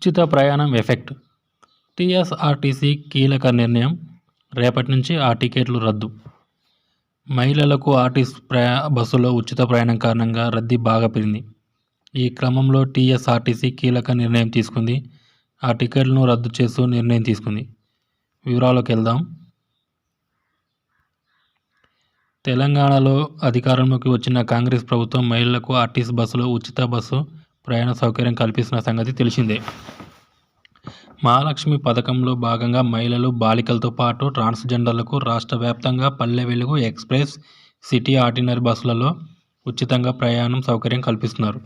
ఉచిత ప్రయాణం effect. TSRTC కీలక నిర్ణయం. రేపటి నుంచి ఆ టికెట్లు రద్దు. మహిళలకు ఆర్టీసీ బస్సులో ఉచిత ప్రయాణం కారణంగా రద్దీ బాగా పెరిగింది. ఈ క్రమంలో టీఎస్ఆర్టీసీ కీలక నిర్ణయం తీసుకుంది. ఆ టికెట్లను రద్దు చేస్తూ నిర్ణయం తీసుకుంది. వివరాల్లోకి వెళ్దాం. తెలంగాణలో అధికారంలోకి వచ్చిన కాంగ్రెస్ ప్రభుత్వం మహిళలకు ఆర్టీసీ బస్సులో ఉచిత బస్సు ప్రయాణ సౌకర్యం కల్పిస్తున్న సంగతి తెలిసిందే. మహాలక్ష్మి పథకంలో భాగంగా మహిళలు, బాలికలతో పాటు ట్రాన్స్జెండర్లకు రాష్ట్ర వ్యాప్తంగా Palle Velugu, express, city, ordinary బస్సులలో ఉచితంగా ప్రయాణం సౌకర్యం కల్పిస్తున్నారు.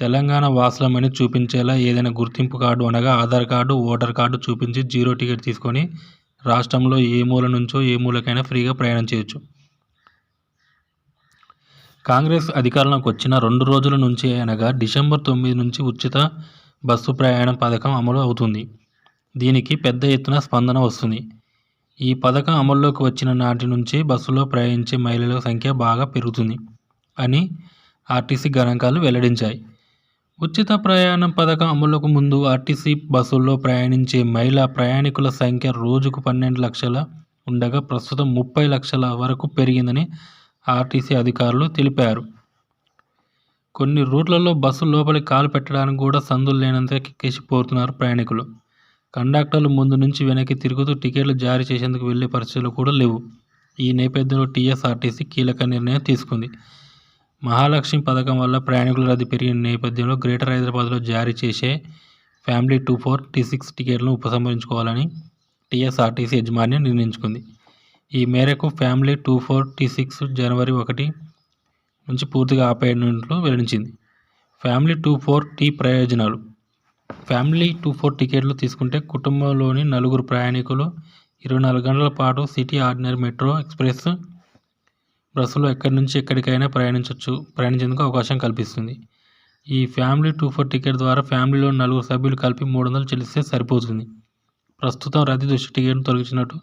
తెలంగాణ వాసులమని చూపించేలా ఏదైనా గుర్తింపు కార్డు అనగా ఆధార్ కార్డు, ఓటర్ కార్డు చూపించి జీరో టికెట్ తీసుకొని రాష్ట్రంలో ఏ మూల నుంచో ఏ మూలకైనా ఫ్రీగా ప్రయాణం చేయొచ్చు. కాంగ్రెస్ అధికారంలోకి వచ్చిన 2 రోజుల నుంచి అనగా డిసెంబర్ 9 నుంచి ఉచిత బస్సు ప్రయాణం పథకం అమలు అవుతుంది. దీనికి పెద్ద ఎత్తున స్పందన వస్తుంది. ఈ పథకం అమల్లోకి వచ్చిన నాటి నుంచి బస్సులో ప్రయాణించే మహిళల సంఖ్య బాగా పెరుగుతుంది అని ఆర్టీసీ గణాంకాలు వెల్లడించాయి. ఉచిత ప్రయాణం పథకం అమలుకు ముందు ఆర్టీసీ బస్సుల్లో ప్రయాణించే మహిళా ప్రయాణికుల సంఖ్య రోజుకు 12 లక్షల ఉండగా ప్రస్తుతం 30 లక్షల వరకు పెరిగిందని ఆర్టీసీ అధికారులు తెలిపారు. కొన్ని రూట్లలో బస్సు లోపలికి కాలు పెట్టడానికి కూడా సందులు లేనంత కిక్కిసిపోతున్నారు ప్రయాణికులు. కండక్టర్లు ముందు నుంచి వెనక్కి తిరుగుతూ టికెట్లు జారీ చేసేందుకు వెళ్లే పరిస్థితులు కూడా లేవు. ఈ నేపథ్యంలో టీఎస్ఆర్టీసీ కీలక నిర్ణయం తీసుకుంది. మహాలక్ష్మి పథకం వల్ల ప్రయాణికుల రద్దీ పెరిగిన నేపథ్యంలో గ్రేటర్ హైదరాబాద్లో జారీ చేసే ఫ్యామిలీ 2-4 T6 టికెట్లను ఉపసంహరించుకోవాలని టీఎస్ఆర్టీసీ యాజమాన్యం నిర్ణయించుకుంది. ఈ మేరకు ఫ్యామిలీ 2-4 T6 జనవరి 1 నుంచి పూర్తిగా ఆపేయనున్నట్లు వెల్లడించింది. ఫ్యామిలీ 2-4 T ప్రయోజనాలు. ఫ్యామిలీ 2-4 టికెట్లు తీసుకుంటే కుటుంబంలోని 4 ప్రయాణికులు 24 గంటల పాటు సిటీ, ఆర్డినరీ, మెట్రో, ఎక్స్ప్రెస్ బస్సులో ఎక్కడి నుంచి ఎక్కడికైనా ప్రయాణించేందుకు అవకాశం కల్పిస్తుంది. ఈ ఫ్యామిలీ 2-4 టికెట్ ద్వారా ఫ్యామిలీలోని 4 సభ్యులు కలిపి 300 చెల్లిస్తే సరిపోతుంది. ప్రస్తుతం రద్దీ దృష్ట్యా టికెట్ను తొలగించినట్టు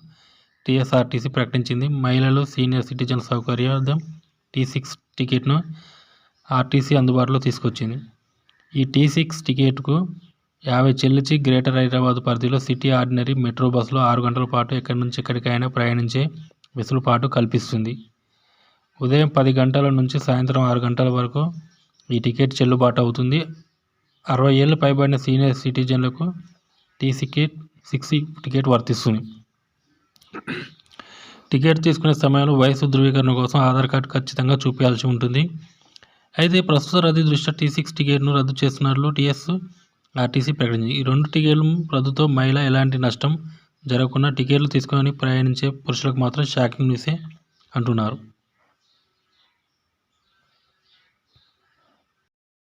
టీఎస్ఆర్టీసీ ప్రకటించింది. మహిళలు, సీనియర్ సిటిజన్ సౌకర్యార్థం T6 టికెట్ను ఆర్టీసీ అందుబాటులో తీసుకొచ్చింది. ఈ T6 టికెట్కు 50 చెల్లించి గ్రేటర్ హైదరాబాద్ పరిధిలో సిటీ, ఆర్డినరీ, మెట్రో బస్సులో 6 గంటల పాటు ఎక్కడి నుంచి ఎక్కడికైనా ప్రయాణించే వెసులుబాటు కల్పిస్తుంది. ఉదయం 10 గంటల నుంచి సాయంత్రం 6 గంటల వరకు ఈ టికెట్ చెల్లుబాటు అవుతుంది. 60 ఏళ్లు పైబడిన సీనియర్ సిటిజన్లకు T6 టికెట్ వర్తిస్తుంది. టికెట్ తీసుకునే సమయంలో వయసు ధృవీకరణ కోసం ఆధార్ కార్డు ఖచ్చితంగా చూపించాల్సి ఉంటుంది. అయితే ప్రస్తుత రద్దీ దృష్ట్యా T6 టికెట్ను రద్దు చేస్తున్నట్లు టీఎస్ఆర్టీసీ ప్రకటించింది. ఈ 2 టికెట్ల రద్దుతో మహిళ ఎలాంటి నష్టం జరగకుండా టికెట్లు తీసుకొని ప్రయాణించే పురుషులకు మాత్రం షాకింగ్ న్యూసే అంటున్నారు.